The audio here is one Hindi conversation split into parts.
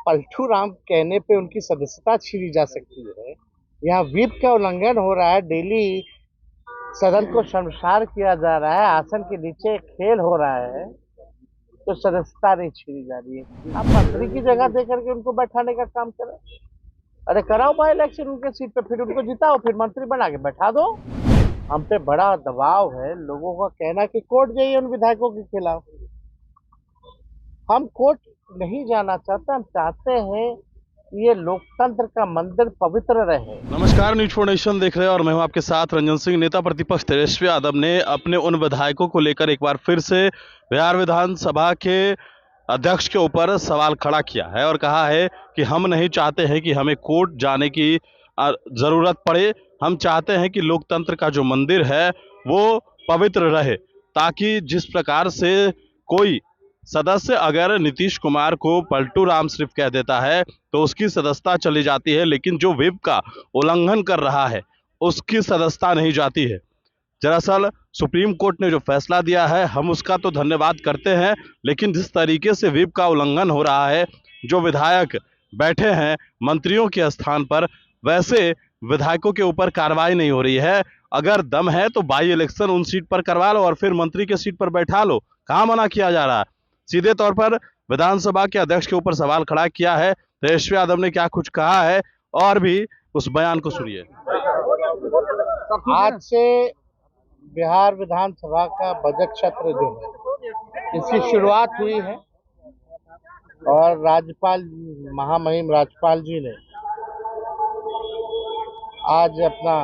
पलटू राम कहने पे उनकी सदस्यता छीनी जा सकती है। यहाँ व्हिप का उल्लंघन हो रहा है, डेली सदन को शर्मसार किया जा रहा है, आसन के नीचे खेल हो रहा है, तो सदस्यता नहीं छीनी जा रही है। आप मंत्री की जगह दे करके उनको बैठाने का काम करें। अरे कराओ बाई इलेक्शन उनके सीट पे, फिर उनको जिताओ, फिर मंत्री बना के बैठा दो। हम पे बड़ा दबाव है, लोगों का कहना कि कोर्ट जाइए उन विधायकों के खिलाफ। हम कोर्ट नहीं जाना चाहते, हम चाहते हैं ये लोकतंत्र का मंदिर पवित्र रहे। नमस्कार, न्यूज फॉर नेशन देख रहे हैं और मैं हूं आपके साथ रंजन सिंह। नेता प्रतिपक्ष तेजस्वी यादव ने अपने उन विधायकों को लेकर एक बार फिर से बिहार विधानसभा के अध्यक्ष के ऊपर सवाल खड़ा किया है और कहा है कि हम नहीं चाहते हैं कि हमें कोर्ट जाने की जरूरत पड़े। हम चाहते हैं कि लोकतंत्र का जो मंदिर है वो पवित्र रहे, ताकि जिस प्रकार से कोई सदस्य अगर नीतीश कुमार को पलटू राम सिर्फ कह देता है तो उसकी सदस्यता चली जाती है, लेकिन जो व्हिप का उल्लंघन कर रहा है उसकी सदस्यता नहीं जाती है। दरअसल सुप्रीम कोर्ट ने जो फैसला दिया है हम उसका तो धन्यवाद करते हैं, लेकिन जिस तरीके से व्हिप का उल्लंघन हो रहा है, जो विधायक बैठे हैं मंत्रियों के स्थान पर, वैसे विधायकों के ऊपर कार्रवाई नहीं हो रही है। अगर दम है तो बाई इलेक्शन उन सीट पर करवा लो और फिर मंत्री के सीट पर बैठा लो। कहाँ मना किया जा रहा है? सीधे तौर पर विधानसभा के अध्यक्ष के ऊपर सवाल खड़ा किया है। तेजस्वी यादव ने क्या कुछ कहा है और भी उस बयान को सुनिए। आज से बिहार विधानसभा का बजट सत्र जो है इसकी शुरुआत हुई है और राज्यपाल महामहिम राज्यपाल जी ने आज अपना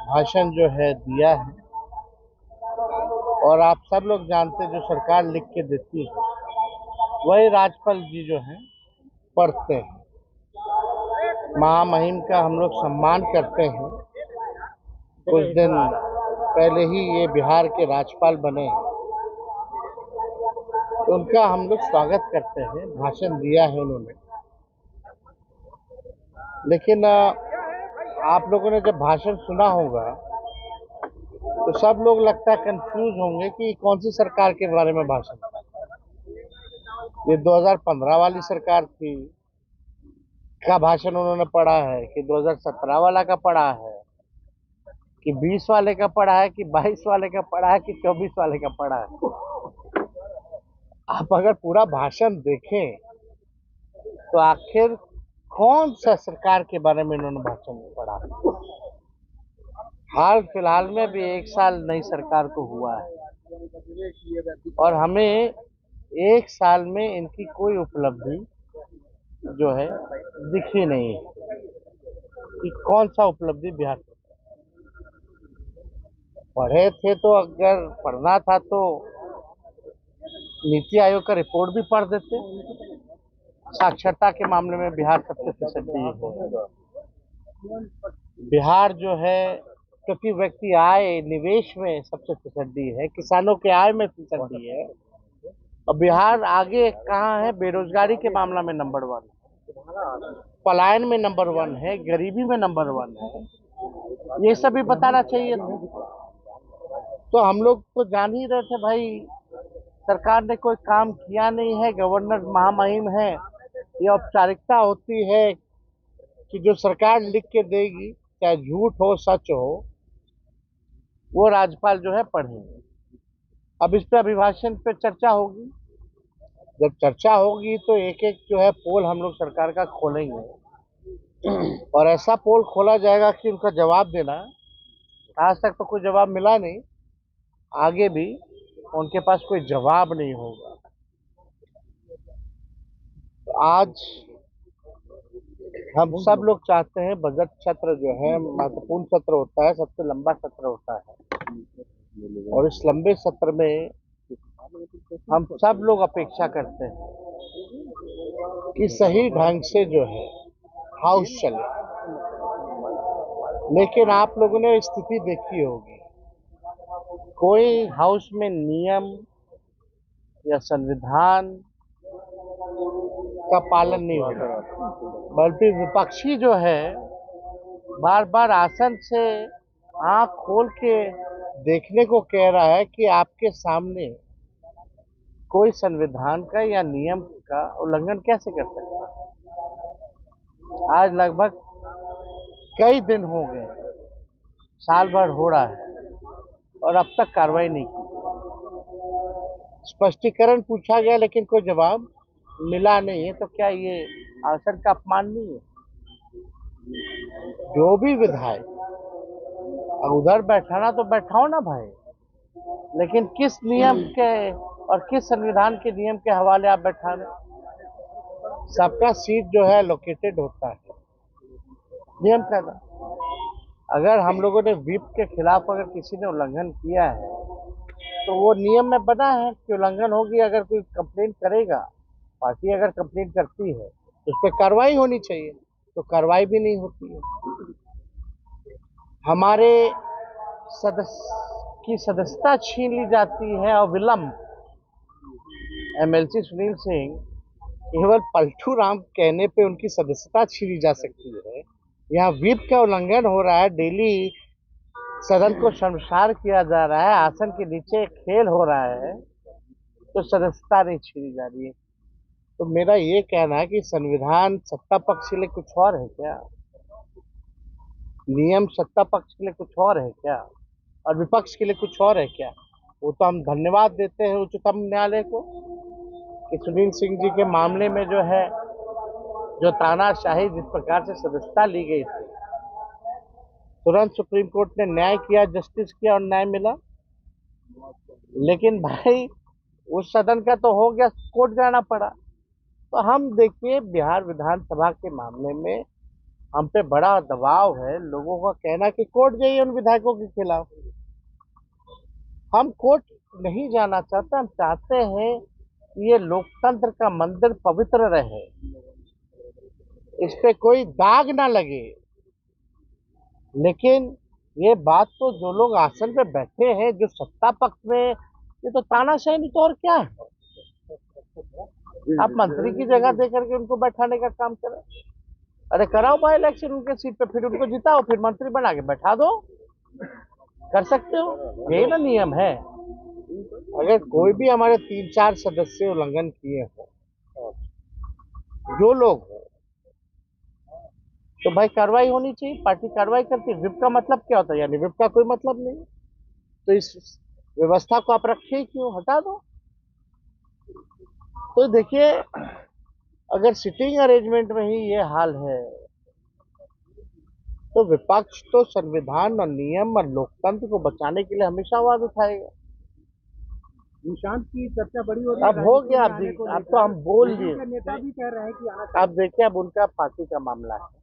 भाषण जो है दिया है। और आप सब लोग जानते हैं जो सरकार लिख के देती है वही राज्यपाल जी जो हैं पढ़ते हैं। महामहिम का हम लोग सम्मान करते हैं। कुछ दिन पहले ही ये बिहार के राज्यपाल बने, तो उनका हम लोग स्वागत करते हैं। भाषण दिया है उन्होंने, लेकिन आप लोगों ने जब भाषण सुना होगा तो सब लोग लगता है कंफ्यूज होंगे कि कौन सी सरकार के बारे में भाषण। ये 2015 वाली सरकार थी का भाषण उन्होंने पढ़ा है कि 2017 वाला का पढ़ा है कि 20 वाले का पढ़ा है कि 22 वाले का पढ़ा है कि 24 वाले का पढ़ा है। आप अगर पूरा भाषण देखें तो आखिर कौन सा सरकार के बारे में इन्होंने भाषण पढ़ा। हाल फिलहाल में भी 1 साल नई सरकार को हुआ है और हमें 1 साल में इनकी कोई उपलब्धि जो है दिखी नहीं कि कौन सा उपलब्धि बिहार पढ़े थे। तो अगर पढ़ना था तो नीति आयोग का रिपोर्ट भी पढ़ देते। साक्षरता के मामले में बिहार सबसे पिछड़ी है। बिहार जो है प्रति व्यक्ति आय निवेश में सबसे पिछड़ी है, किसानों के आय में पिछड़ी है। और बिहार आगे कहाँ है? बेरोजगारी के मामला में नंबर 1, पलायन में नंबर 1 है, गरीबी में नंबर 1 है। ये सब भी बताना चाहिए था। तो हम लोग तो जान ही रहे थे भाई सरकार ने कोई काम किया नहीं है, गवर्नर महामहिम है। ये औपचारिकता होती है कि जो सरकार लिख के देगी, चाहे झूठ हो सच हो, वो राज्यपाल जो है पढ़ेंगे। अब इस पे अभिभाषण पे चर्चा होगी। जब चर्चा होगी तो एक एक जो है पोल हम लोग सरकार का खोलेंगे और ऐसा पोल खोला जाएगा कि उनका जवाब देना। आज तक तो कोई जवाब मिला नहीं, आगे भी उनके पास कोई जवाब नहीं होगा। तो आज हम सब लोग चाहते हैं बजट सत्र जो है महत्वपूर्ण सत्र होता है, सबसे लंबा सत्र होता है। और इस लंबे सत्र में हम सब लोग अपेक्षा करते हैं कि सही ढंग से जो है हाउस चले। लेकिन आप लोगों ने स्थिति देखी होगी, कोई हाउस में नियम या संविधान का पालन नहीं होता, बल्कि विपक्षी जो है बार बार आसन से आंख खोल के देखने को कह रहा है कि आपके सामने कोई संविधान का या नियम का उल्लंघन कैसे कर सकता है। आज लगभग कई दिन हो गए, साल भर हो रहा है और अब तक कार्रवाई नहीं की। स्पष्टीकरण पूछा गया लेकिन कोई जवाब मिला नहीं है, तो क्या ये आसन का अपमान नहीं है? जो भी विधायक उधर बैठाना तो बैठाओ ना भाई, लेकिन किस नियम के और किस संविधान के नियम के हवाले आप बैठा रहे? सबका सीट जो है लोकेटेड होता है, नियम का था। अगर हम लोगों ने व्हिप के खिलाफ अगर किसी ने उल्लंघन किया है तो वो नियम में बना है कि उल्लंघन होगी। अगर कोई कंप्लेंट करेगा, पार्टी अगर कंप्लेंट करती है तो उस पर कार्रवाई होनी चाहिए, तो कार्रवाई भी नहीं होती है। हमारे सदस्य की सदस्यता छीन ली जाती है और विलंब। एमएलसी सुनील सिंह केवल पलटू राम कहने पे उनकी सदस्यता छीनी जा सकती है। यहाँ व्हिप का उल्लंघन हो रहा है, डेली सदन को शर्मसार किया जा रहा है, आसन के नीचे खेल हो रहा है, तो सदस्यता नहीं छीनी जा रही है। तो मेरा ये कहना है कि संविधान सत्ता पक्ष के लिए कुछ और है क्या? नियम सत्ता पक्ष के लिए कुछ और है क्या और विपक्ष के लिए कुछ और है क्या? वो तो हम धन्यवाद देते हैं उच्चतम न्यायालय को कि सुनील सिंह जी के मामले में जो है, जो तानाशाही जिस प्रकार से सदस्यता ली गई थी, तुरंत सुप्रीम कोर्ट ने न्याय किया, जस्टिस किया और न्याय मिला। लेकिन भाई उस सदन का तो हो गया, कोर्ट जाना पड़ा। तो हम देखिए, बिहार विधानसभा के मामले में हम पे बड़ा दबाव है, लोगों का कहना कि कोर्ट जाइए उन विधायकों के खिलाफ। हम कोर्ट नहीं जाना चाहते, हम चाहते हैं कि ये लोकतंत्र का मंदिर पवित्र रहे, इस पे कोई दाग ना लगे। लेकिन ये बात तो जो लोग आसन पे बैठे हैं, जो सत्ता पक्ष में, ये तो तानाशाही, नहीं तो और क्या है? आप मंत्री की जगह दे करके उनको बैठाने का काम करें। अरे कराओ बाई इलेक्शन उनके सीट पे, फिर उनको जिताओ, फिर मंत्री बना के बैठा दो। कर सकते हो, यही ना नियम है। अगर कोई भी हमारे 3-4 सदस्य उल्लंघन किए हो, जो लोग हो, तो भाई कार्रवाई होनी चाहिए, पार्टी कार्रवाई करती है। व्हिप का मतलब क्या होता है? यानी व्हिप का कोई मतलब नहीं, तो इस व्यवस्था को आप रखिए क्यों, हटा दो। तो देखिए, अगर सिटिंग अरेंजमेंट में ही ये हाल है, तो विपक्ष तो संविधान और नियम और लोकतंत्र को बचाने के लिए हमेशा आवाज उठाएगा। निशांत की चर्चा बड़ी हो रही है। अब हो गया, अब तो हम बोल दिए। नेता भी कह रहे हैं कि अब देखिए, अब उनका पार्टी का मामला है।